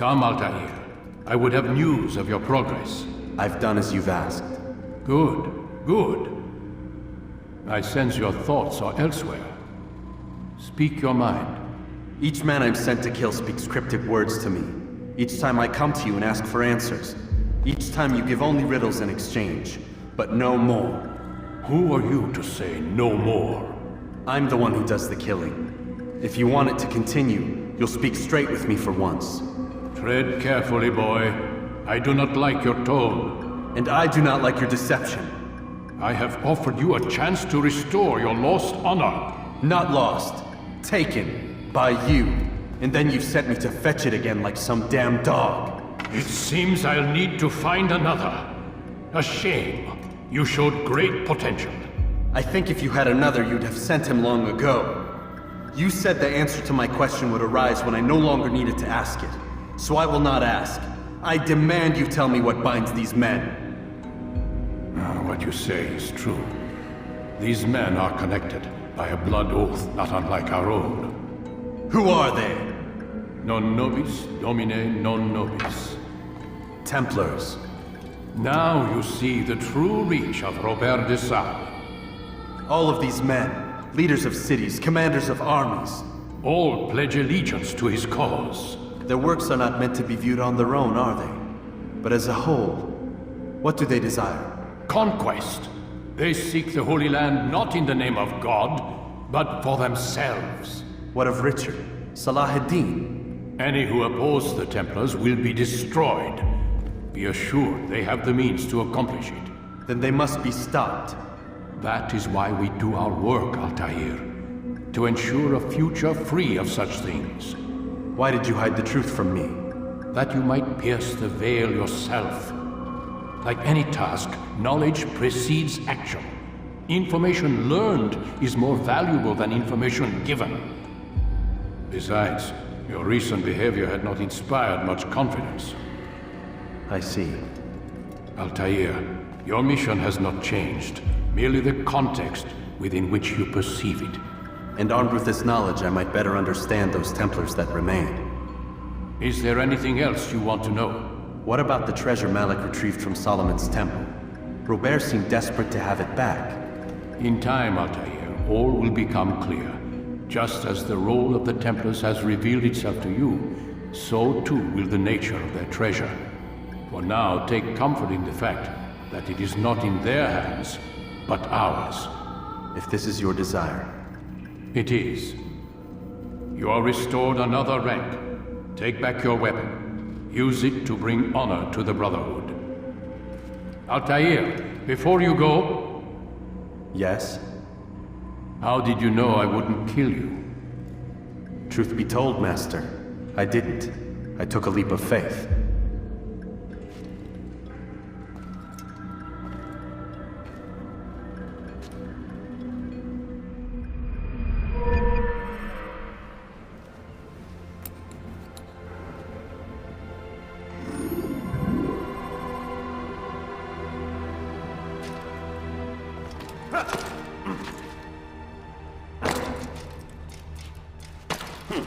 Come, Altair. I would have news of your progress. I've done as you've asked. Good, good. I sense your thoughts are elsewhere. Speak your mind. Each man I'm sent to kill speaks cryptic words to me. Each time I come to you and ask for answers. Each time you give only riddles in exchange, but no more. Who are you to say no more? I'm the one who does the killing. If you want it to continue, you'll speak straight with me for once. Tread carefully, boy. I do not like your tone. And I do not like your deception. I have offered you a chance to restore your lost honor. Not lost. Taken. By you. And then you sent me to fetch it again like some damn dog. It seems I'll need to find another. A shame. You showed great potential. I think if you had another, you'd have sent him long ago. You said the answer to my question would arise when I no longer needed to ask it. So I will not ask. I demand you tell me what binds these men. What you say is true. These men are connected by a blood oath not unlike our own. Who are they? Non nobis, domine non nobis. Templars. Now you see the true reach of Robert de Sable. All of these men, leaders of cities, commanders of armies. All pledge allegiance to his cause. Their works are not meant to be viewed on their own, are they? But as a whole, what do they desire? Conquest. They seek the Holy Land not in the name of God, but for themselves. What of Richard? Salah ad-Din? Any who oppose the Templars will be destroyed. Be assured they have the means to accomplish it. Then they must be stopped. That is why we do our work, Altair. To ensure a future free of such things. Why did you hide the truth from me? That you might pierce the veil yourself. Like any task, knowledge precedes action. Information learned is more valuable than information given. Besides, your recent behavior had not inspired much confidence. I see. Altair, your mission has not changed. Merely the context within which you perceive it. And armed with this knowledge, I might better understand those Templars that remain. Is there anything else you want to know? What about the treasure Malik retrieved from Solomon's temple? Robert seemed desperate to have it back. In time, Altair, all will become clear. Just as the role of the Templars has revealed itself to you, so too will the nature of their treasure. For now, take comfort in the fact that it is not in their hands, but ours. If this is your desire. It is. You are restored another rank. Take back your weapon. Use it to bring honor to the Brotherhood. Altair, before you go... Yes? How did you know I wouldn't kill you? Truth be told, Master, I didn't. I took a leap of faith.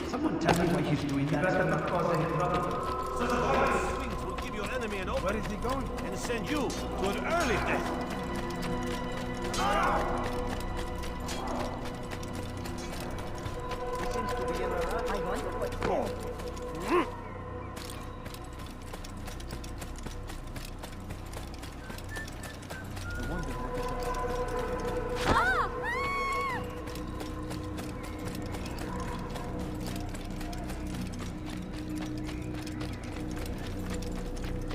Someone tell me why he's doing that. Better not cause any trouble. So the Lord's swings will give your enemy an opening. Where is he going? And send you to an early death. He seems to be in a rush. I wonder what's wrong. I wonder what is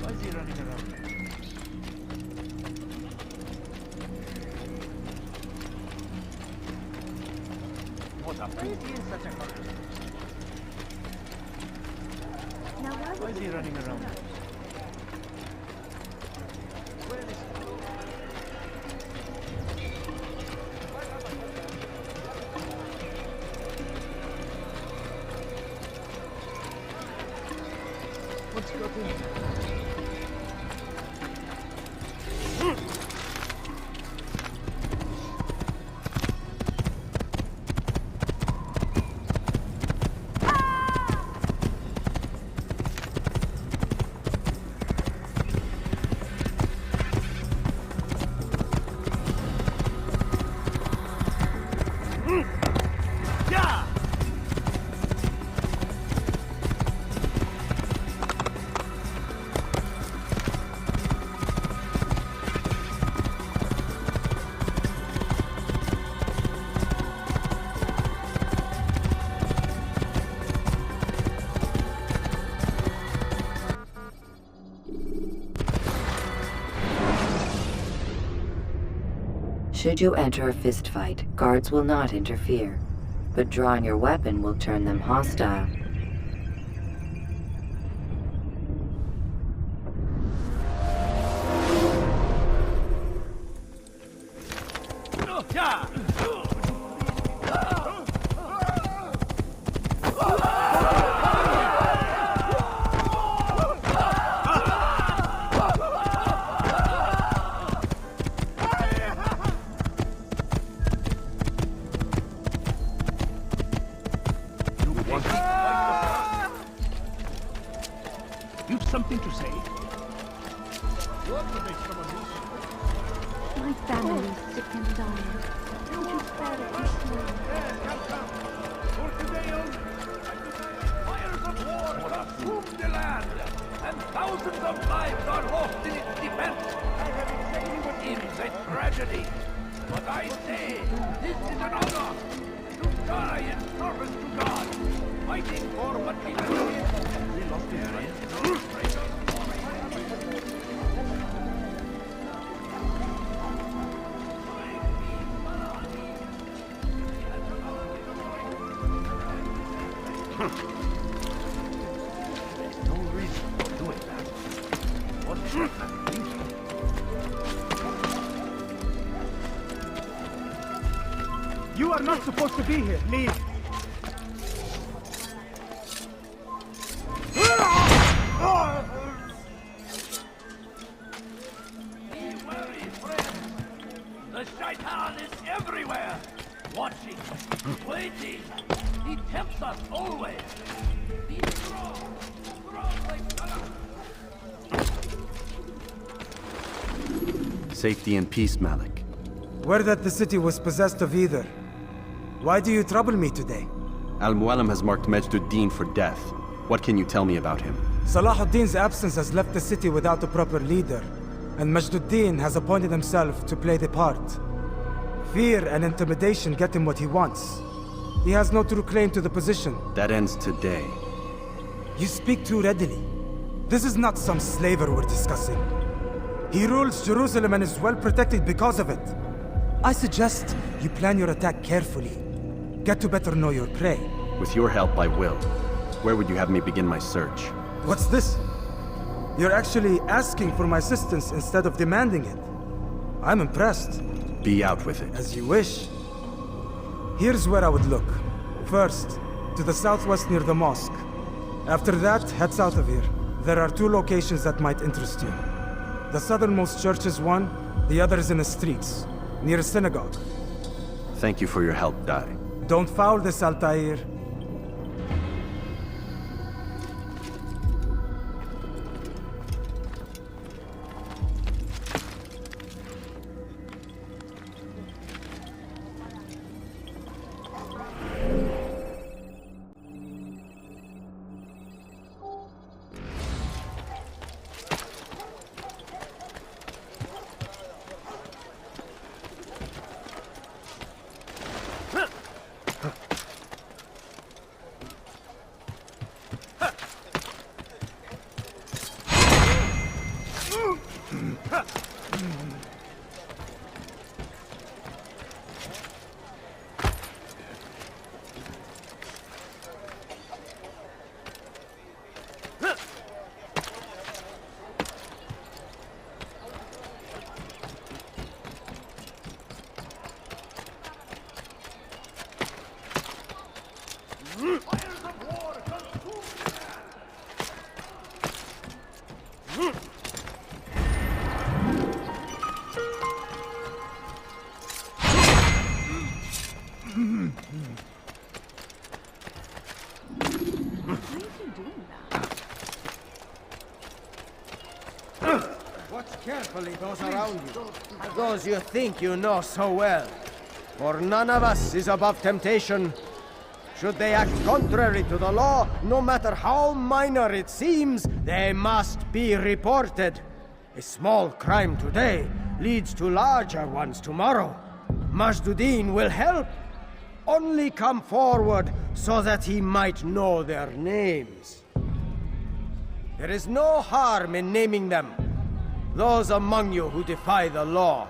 Why is he running around? What up? Why is he in such a hurry? Why is he running around? Where is he? What's got him? Should you enter a fistfight, guards will not interfere, but drawing your weapon will turn them hostile. You've something to say? My family is sick and dying. Would you spare it this morning? Fires of war consume the land, and thousands of lives are lost in its defense. It is a tragedy, but I say this is an honor to die in service to God, fighting for what we believe. He lost his mind. No reason for doing that. What's that? You are not supposed to be here. Leave. Be wary, friends. The Shaitan is everywhere. Watching, waiting. He tempts us always. Be strong. Strong like Safety and peace, Malik. Word that the city was possessed of either. Why do you trouble me today? Al-Mualim has marked Majduddin for death. What can you tell me about him? Salahuddin's absence has left the city without a proper leader, and Majduddin has appointed himself to play the part. Fear and intimidation get him what he wants. He has no true claim to the position. That ends today. You speak too readily. This is not some slaver we're discussing. He rules Jerusalem and is well protected because of it. I suggest you plan your attack carefully. Get to better know your prey. With your help, I will. Where would you have me begin my search? What's this? You're actually asking for my assistance instead of demanding it. I'm impressed. Be out with it. As you wish. Here's where I would look. First, to the southwest near the mosque. After that, head south of here. There are two locations that might interest you. The southernmost church is one, the other is in the streets, near a synagogue. Thank you for your help, Dai. Don't foul this, Altair. Watch carefully those around you, those you think you know so well. For none of us is above temptation. Should they act contrary to the law, no matter how minor it seems, they must be reported. A small crime today leads to larger ones tomorrow. Majduddin will help. Only come forward so that he might know their names. There is no harm in naming them. Those among you who defy the law.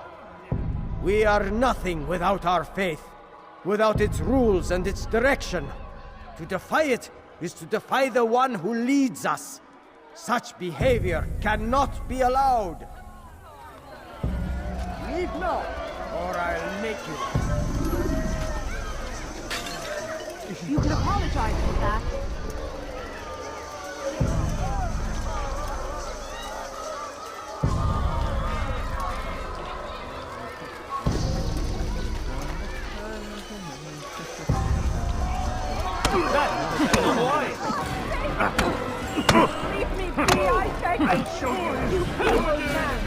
We are nothing without our faith, without its rules and its direction. To defy it is to defy the one who leads us. Such behavior cannot be allowed. Leave now, or I'll make you. You can apologize for that. Leave me be, I beg you! I'll show you! You evil man!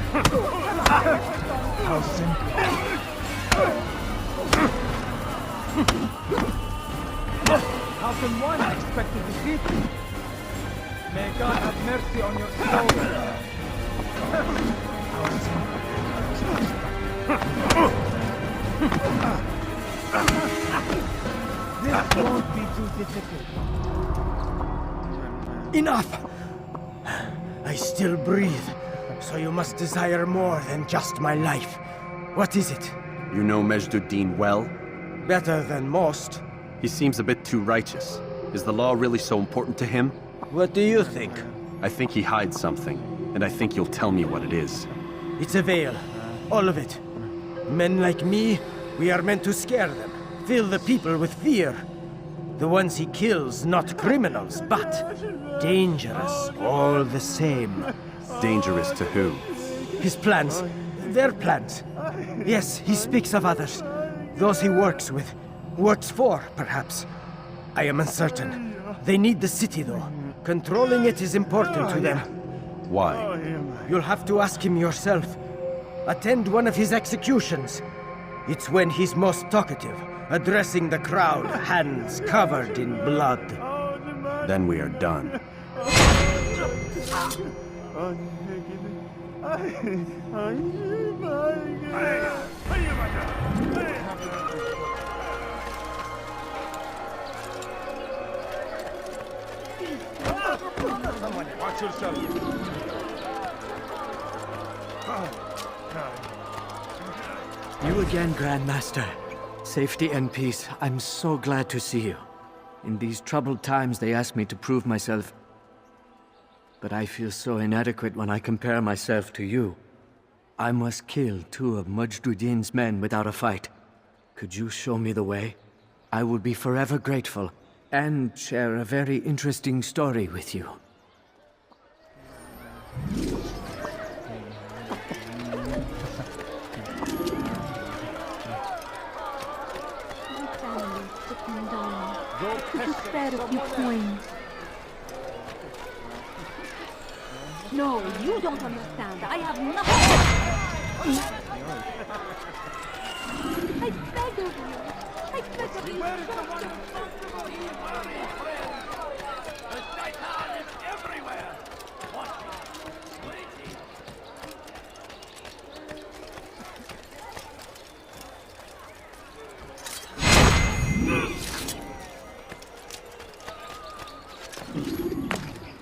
How simple. How can one expect to defeat you? May God have mercy on your soul. How simple. This won't be too difficult. Enough! I still breathe, so you must desire more than just my life. What is it? You know Majduddin well? Better than most. He seems a bit too righteous. Is the law really so important to him? What do you think? I think he hides something, and I think you'll tell me what it is. It's a veil. All of it. Men like me, we are meant to scare them, fill the people with fear. The ones he kills, not criminals, but dangerous all the same. Dangerous to who? His plans. Their plans. Yes, he speaks of others. Those he works with. Works for, perhaps. I am uncertain. They need the city, though. Controlling it is important to them. Why? You'll have to ask him yourself. Attend one of his executions. It's when he's most talkative, addressing the crowd, hands covered in blood. Then we are done. Someone, watch yourself. You again, Grandmaster. Safety and peace. I'm so glad to see you. In these troubled times, they ask me to prove myself. But I feel so inadequate when I compare myself to you. I must kill 2 of Majduddin's men without a fight. Could you show me the way? I will be forever grateful, and share a very interesting story with you. My family took me down. Could you spare a few coins? No, you don't understand. I have nothing. I beg of you. I beg of you. The Shaitan is everywhere! Watching, waiting.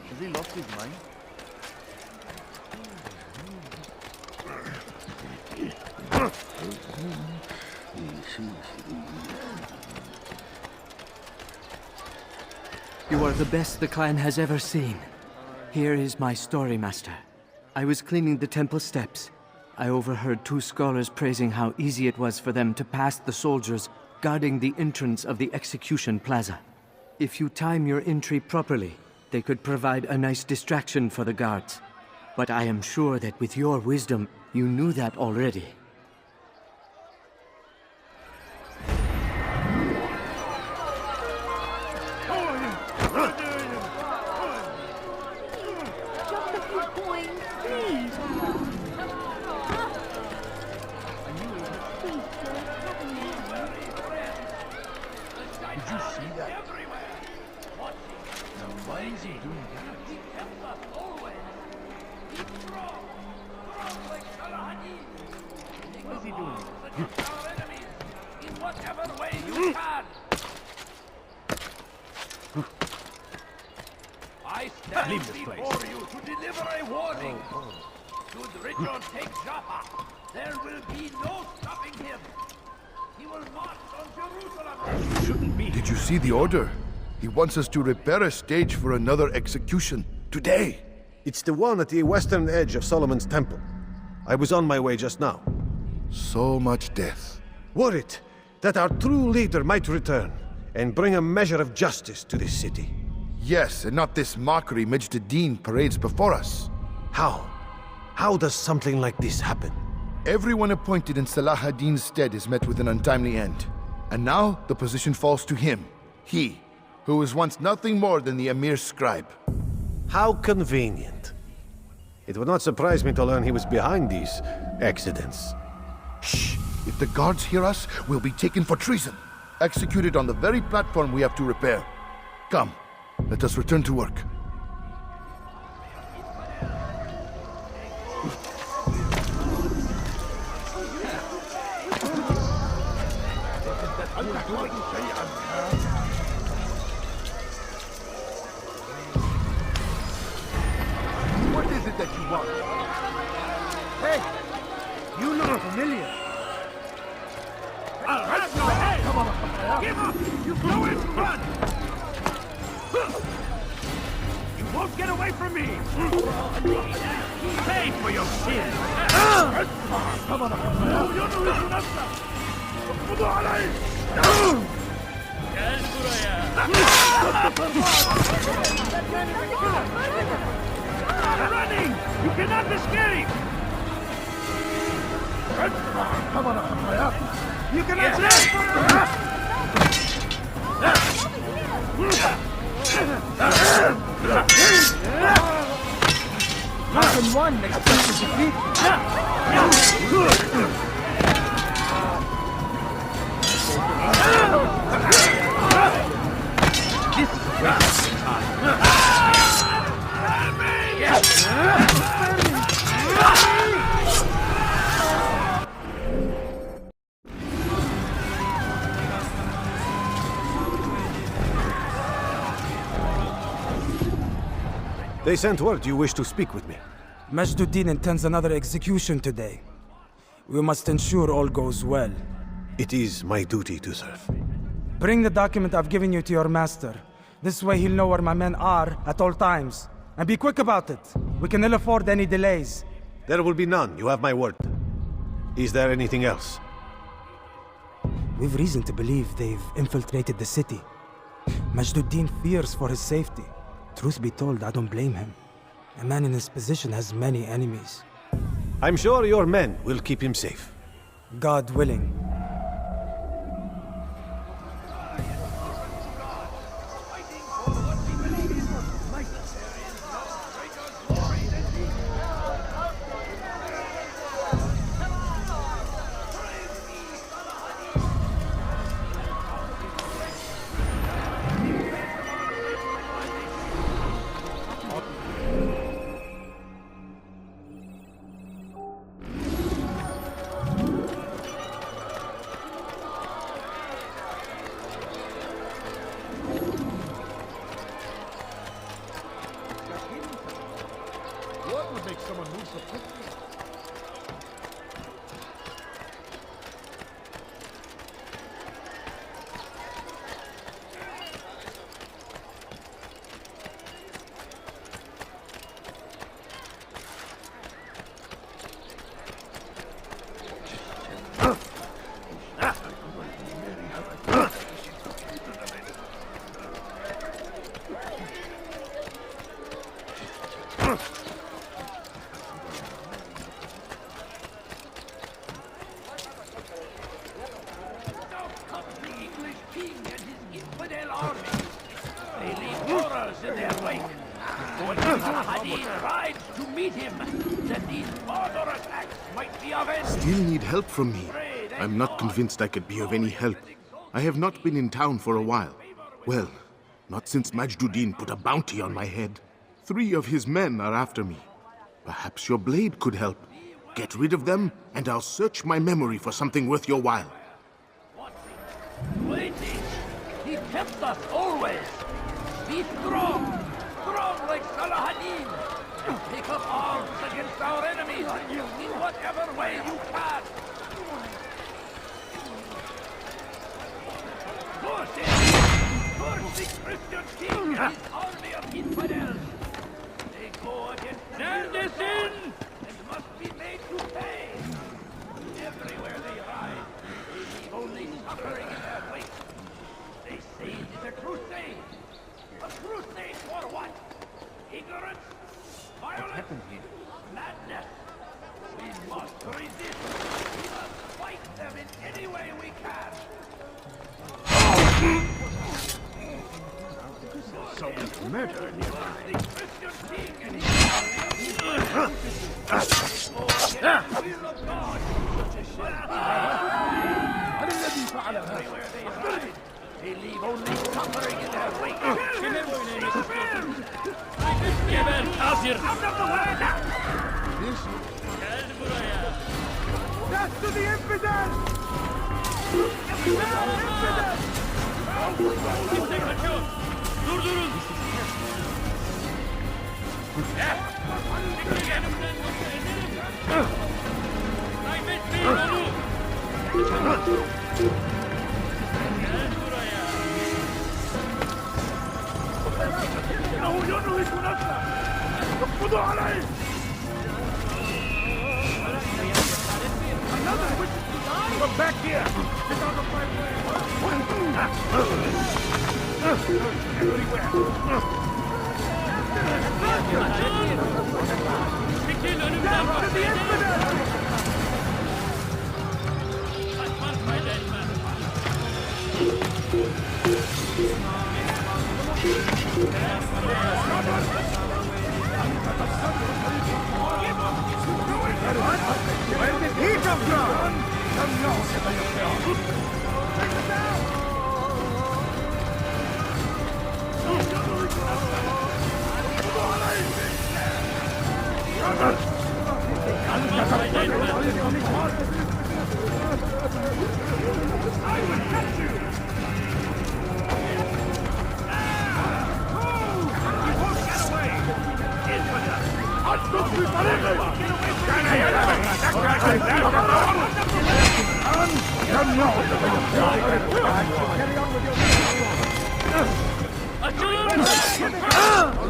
Has he lost his mind? You are the best the clan has ever seen. Here is my story, Master. I was cleaning the temple steps. I overheard 2 scholars praising how easy it was for them to pass the soldiers guarding the entrance of the execution plaza. If you time your entry properly, they could provide a nice distraction for the guards. But I am sure that with your wisdom, you knew that already. Just a few coins, please. Please, sir, have a minute. Did you see that? Now, why is he doing that? What is he doing? Our enemies in whatever way you can! I stand Leave this before place. you to deliver a warning! Should Regent take Jaffa, there will be no stopping him. He will march on Jerusalem. Shouldn't be. Did you see the order? He wants us to repair a stage for another execution. Today! It's the one at the western edge of Solomon's Temple. I was on my way just now. So much death. Worried that our true leader might return and bring a measure of justice to this city. Yes, and not this mockery Majd parades before us. How? How does something like this happen? Everyone appointed in Salah ad-Din's stead is met with an untimely end. And now the position falls to him. He, who was once nothing more than the Emir's scribe. How convenient. It would not surprise me to learn he was behind these accidents. Shh! If the guards hear us, we'll be taken for treason. Executed on the very platform we have to repair. Come, let us return to work. What is it that you want? Hey! You look familiar. I'll have your head! Come on, give up! You go and run! You won't get away from me! Pay for your sins! Come on, running! You cannot escape! Come on, you cannot How can one expect to defeat? This is a waste of time. They sent word you wish to speak with me. Majd intends another execution today. We must ensure all goes well. It is my duty to serve. Bring the document I've given you to your master. This way he'll know where my men are at all times. And be quick about it. We can ill afford any delays. There will be none, you have my word. Is there anything else? We've reason to believe they've infiltrated the city. Majd fears for his safety. Truth be told, I don't blame him. A man in his position has many enemies. I'm sure your men will keep him safe. God willing. What would make someone move so quickly? In their wake. When Hadid rides to meet him, then these further attacks might be avenged. Still need help from me. I'm not convinced I could be of any help. I have not been in town for a while. Well, not since Majd put a bounty on my head. 3 of his men are after me. Perhaps your blade could help. Get rid of them, and I'll search my memory for something worth your while. Waiting. He kept us always. Be strong. Strong like Salah ad-Din. and take up arms against our enemies in whatever way you can. Curse the Christian king and his army of infidels. They go against Sanderson and must be made to pay. Everywhere they ride, they leave only suffering in their wake. They say it is a crusade. A crusade for what? Ignorance? Violence? Madness? We must resist. We must fight them in any way we can. So much murder nearby. The Christian king and his army of will of God. Everywhere they ride, they leave only suffering in their wake. Out of the way now! Death to the infidels! Durdurun! Kaybetmeyin onu! إنه ينهك نفسه! اقبضوا عليه! Come back here! Get out of my way! Çekil önümden! Kaçman fayda etmez! Where did he come from? Come now, take it down! I will catch you! You won't get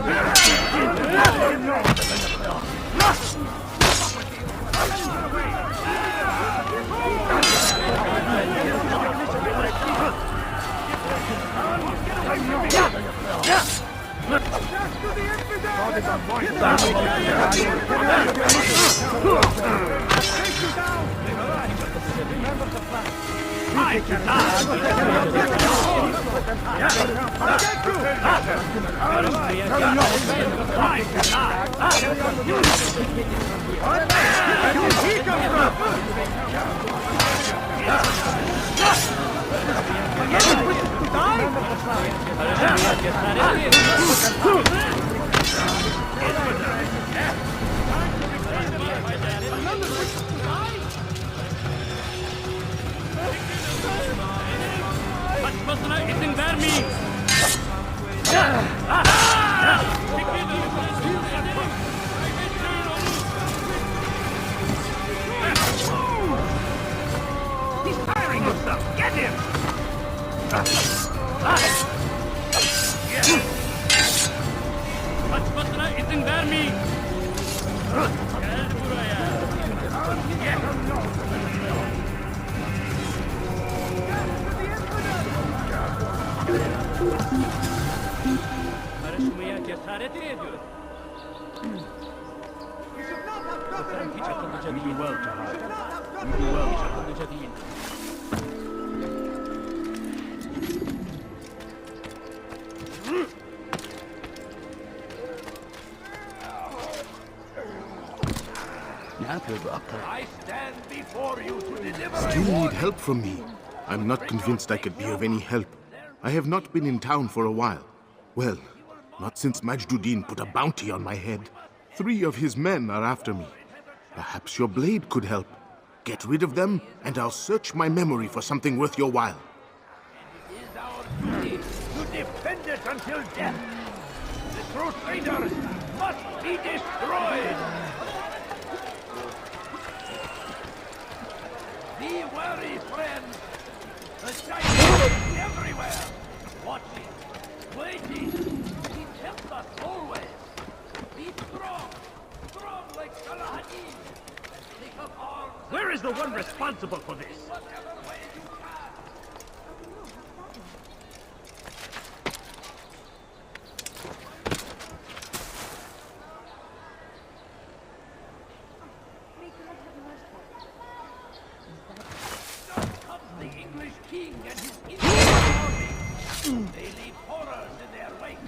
away! Infidel! Kaçmasına izin vermeyin! He's firing himself! Get him! Kaçmasına izin vermeyin! Gel buraya! Karışmaya cesaret mi ediyor? Hiç akıllıca değil. Hiç akıllıca değil. I stand before you to deliver Still need help from me. I'm not convinced I could be of any help. I have not been in town for a while. Well, not since Majduddin put a bounty on my head. 3 of his men are after me. Perhaps your blade could help. Get rid of them, and I'll search my memory for something worth your while. It is our duty to defend it until death. The Crusaders must must be destroyed! Be wary, friends! The giant is everywhere! Watching, waiting! He helps us always! Be strong! Strong like Salahadin! Take up arms! Where is the one responsible for this? Whatever way you can! The English king and his Indian army. They leave horrors in their wake.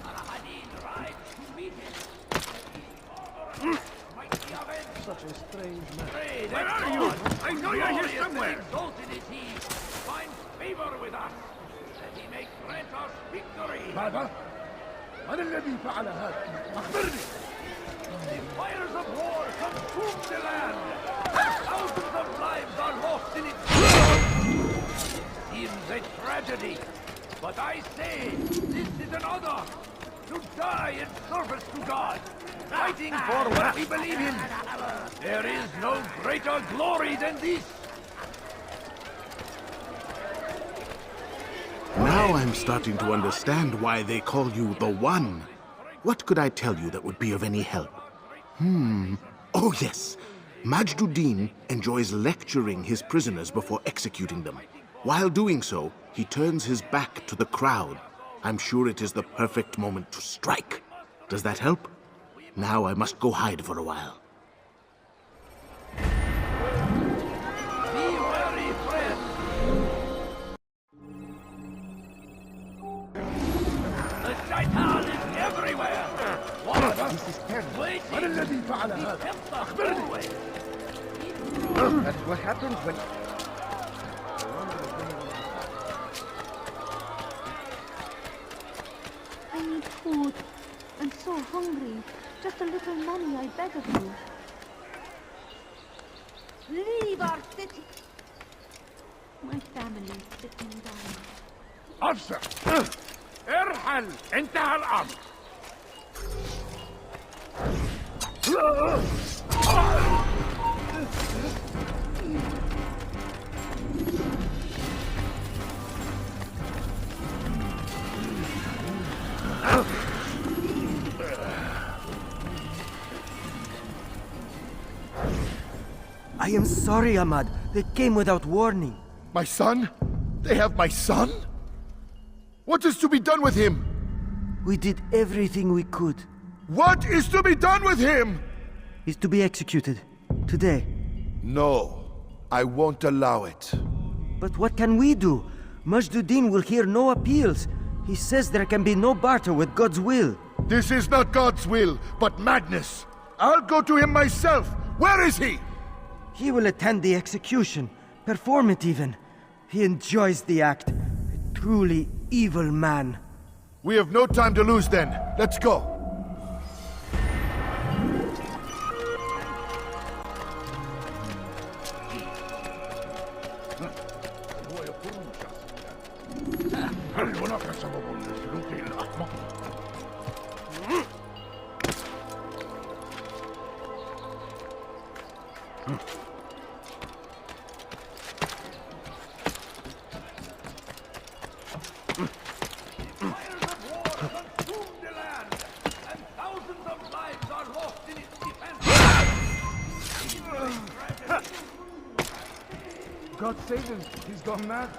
Al-Hadid rides to meet him. Might be avenged. Such a strange man. Where are you? I know you're here somewhere. Exalted is he. Finds favor with us. That he may grant us victory. ماذا؟ من الذي فعل هذا؟ أخبرني! The fires of war consume the land. Thousands of lives are lost in its seems a tragedy. But I say, this is an honor. To die in service to God. Fighting for what we believe in. There is no greater glory than this. Now I'm starting to understand why they call you the One. What could I tell you that would be of any help? Oh yes. Majduddin enjoys lecturing his prisoners before executing them. While doing so, he turns his back to the crowd. I'm sure it is the perfect moment to strike. Does that help? Now I must go hide for a while. Be wary, friends. The shaitan is everywhere. This is terrible. Waiting. من الذي فعل He هذا؟ helps us أخبرني! always. That's what happens when... I need food. I'm so hungry. Just a little money, I beg of you. Leave our city. My family is sick and dying. أفسر! ارحل! انتهى الأمر! I am sorry, Ahmad. They came without warning. My son? They have my son? What is to be done with him? We did everything we could. What is to be done with him? He's to be executed. Today. No, I won't allow it. But what can we do? Majduddin will hear no appeals. He says there can be no barter with God's will. This is not God's will, but madness. I'll go to him myself. Where is he? He will attend the execution. Perform it even. He enjoys the act. A truly evil man. We have no time to lose then. Let's go. هل هناك سبب لسلوكه الأحمق؟ God save him. He's gone mad.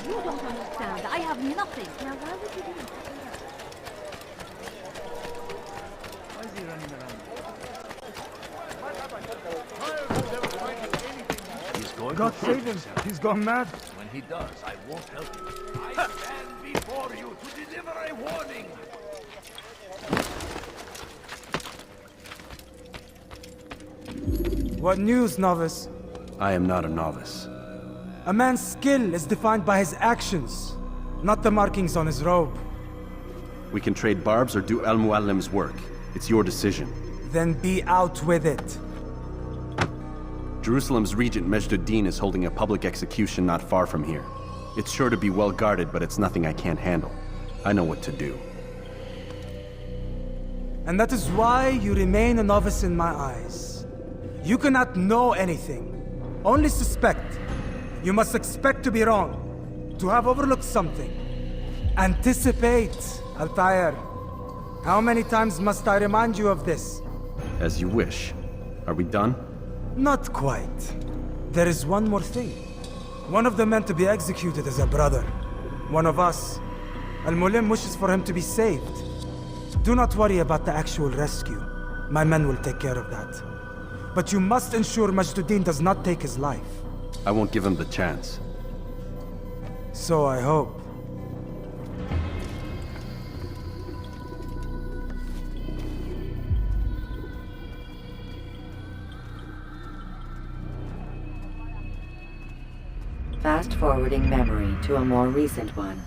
You don't understand. I have nothing. Now, why would you do that? Why is he running around? He's going God to save him. He's gone mad. When he does, I won't help him. I stand before you to deliver a warning. What news, novice? I am not a novice. A man's skill is defined by his actions, not the markings on his robe. We can trade barbs or do Al-Muallim's work. It's your decision. Then be out with it. Jerusalem's Regent Majd is holding a public execution not far from here. It's sure to be well guarded, but it's nothing I can't handle. I know what to do. And that is why you remain a novice in my eyes. You cannot know anything, only suspect. You must expect to be wrong, to have overlooked something. Anticipate, Altair. How many times must I remind you of this? As you wish. Are we done? Not quite. There is one more thing. One of the men to be executed is a brother. One of us. Al-Mulim wishes for him to be saved. Do not worry about the actual rescue. My men will take care of that. But you must ensure Majduddin does not take his life. I won't give him the chance. So I hope. Fast-forwarding memory to a more recent one.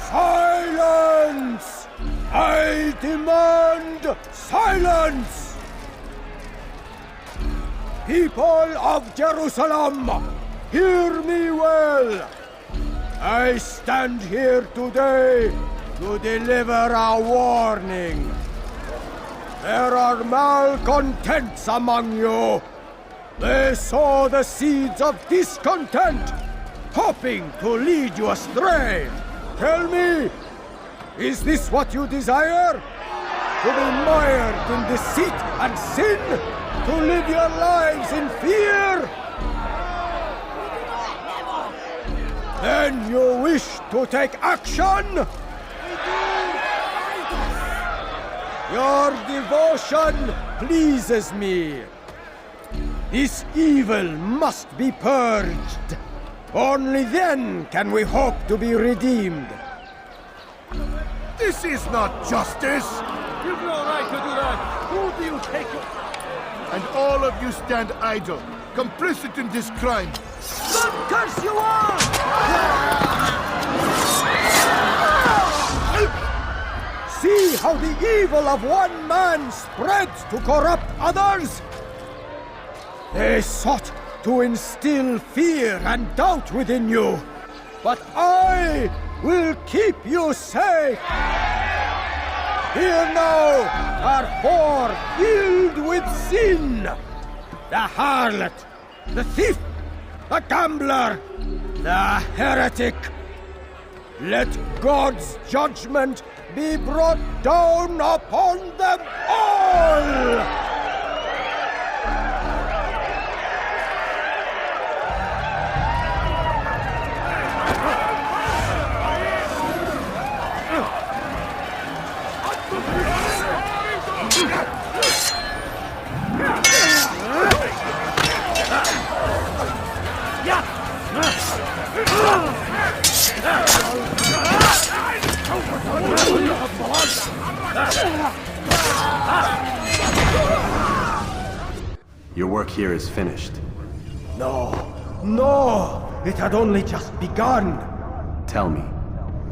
Silence! I demand silence! People of Jerusalem, hear me well. I stand here today to deliver a warning. There are malcontents among you. They sow the seeds of discontent, hoping to lead you astray. Tell me, is this what you desire? To be mired in deceit and sin? To live your lives in fear? Then you wish to take action? Your devotion pleases me. This evil must be purged. Only then can we hope to be redeemed. This is not justice! You've no right to do that! Who do you take it? And all of you stand idle, complicit in this crime. God curse you all! See how the evil of one man spreads to corrupt others? They sought to instill fear and doubt within you, but I will keep you safe. Here now are four filled with sin. The harlot, the thief, the gambler, the heretic. Let God's judgment be brought down upon them all! Your work here is finished. No! No! It had only just begun! Tell me,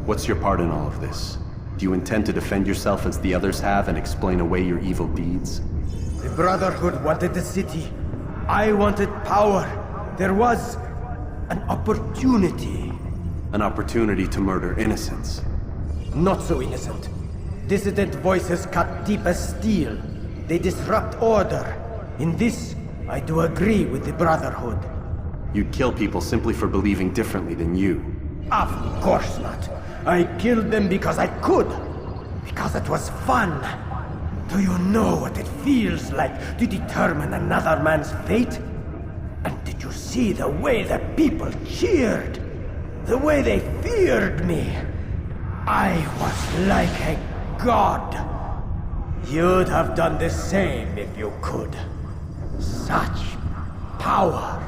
what's your part in all of this? Do you intend to defend yourself as the others have and explain away your evil deeds? The Brotherhood wanted the city. I wanted power. There was an opportunity. An opportunity to murder innocents. Not so innocent. Dissident voices cut deep as steel. They disrupt order. In this, I do agree with the Brotherhood. You'd kill people simply for believing differently than you. Of course not. I killed them because I could. Because it was fun. Do you know what it feels like to determine another man's fate? And did you see the way the people cheered? The way they feared me? I was like a god. You'd have done the same if you could. Such power.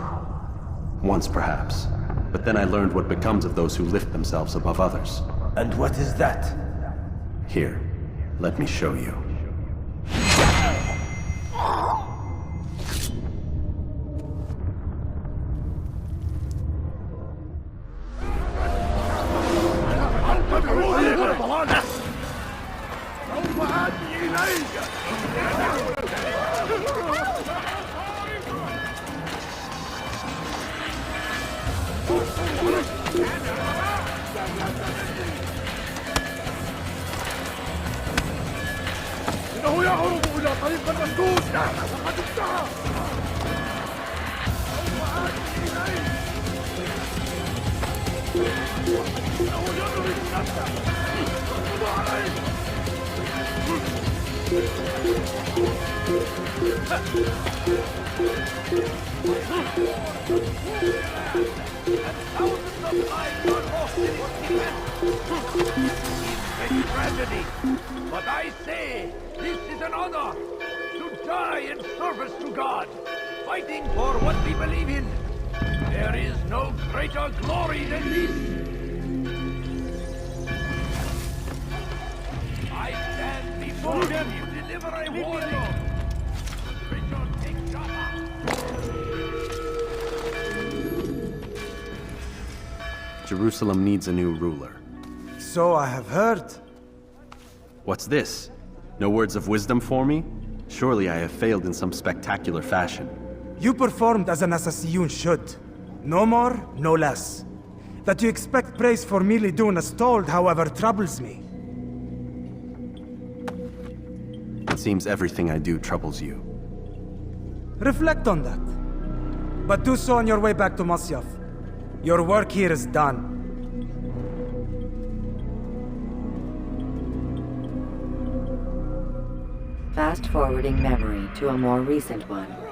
Once, perhaps. But then I learned what becomes of those who lift themselves above others. And what is that? Here, let me show you. إنه يهرب إلى طريق المسدود وقد انتهى إنه يضرب نفسه اقبضوا عليه Tragedy. But I say, this is an honor to die in service to God, fighting for what we believe in. There is no greater glory than this. I stand before him to deliver a warning. Regent, take Java. Jerusalem needs a new ruler. So I have heard. What's this? No words of wisdom for me? Surely I have failed in some spectacular fashion. You performed as an assassin should. No more, no less. That you expect praise for merely doing as told, however, troubles me. It seems everything I do troubles you. Reflect on that. But do so on your way back to Masyaf. Your work here is done. Fast-forwarding memory to a more recent one.